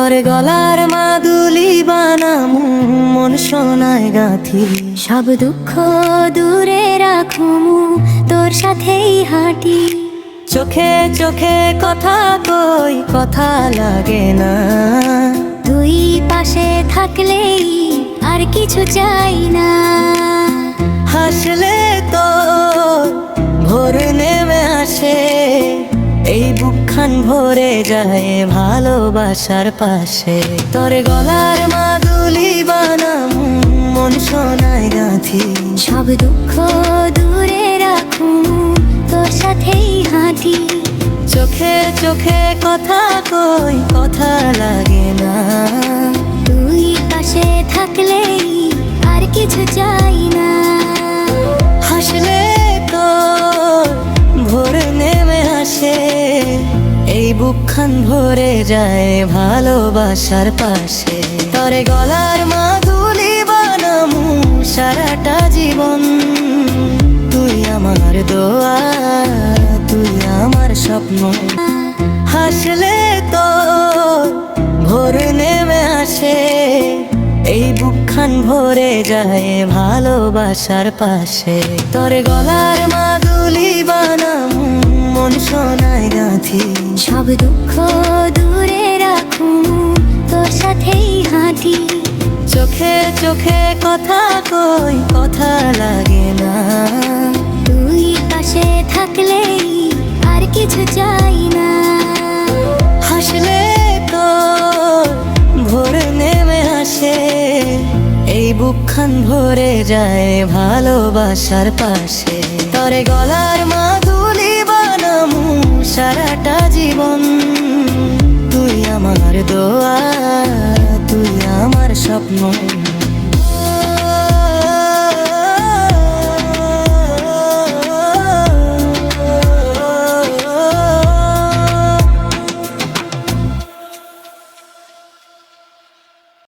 তোর গলার মাদুলি বানামু মন সোনায় গাঁথি। সব দুঃখ দূরে রাখুমু তোর সাথেই হাঁটি। চোখে চোখে কথা কই কথা লাগে না, তুই পাশে থাকলেই আর কিছু চাই না। হাসলে তো ভোর নেমে আসে, এই বুকখান ভরে যায় ভালোবাসার পাশে। তোর গলার মাদুলি বানামু মন সোনায় গাঁথি। সব দুঃখ দূরে রাখুমু তোর সাথেই হাঁটি। চোখে চোখে কথা কই কথা লাগে না, তুই পাশে থাকলেই আর কিছু চাই না। হাসলে তো ভোর নেমে আসে, এই বুকখান ভরে যায় ভালোবাসার পাশে। তোর গলার মাদুলি বানামু সারাটা জীবন, তুই আমার দোয়া তুই আমার স্বপ্ন। হাসলে তো ভোর নেমে আসে, এই বুকখান ভরে যায় ভালোবাসার পাশে। তোর গলার মাদুলি বানামু মন সোনায় গাঁথি। সব দুঃখ দূরে রাখুমু তোর সাথেই হাঁটি। চোখে চোখে কথা কই কথা লাগে না, তুই পাশে থাকলেই আর কিছু চাই না। হাসলে তো ভোর নেমে আসে, এই বুকখান ভরে যায় ভালোবাসার পাশে। তোর গলার মাদুলি বানামু সারাটা জীবন, তুই আমার দোয়া তুই আমার স্বপ্ন।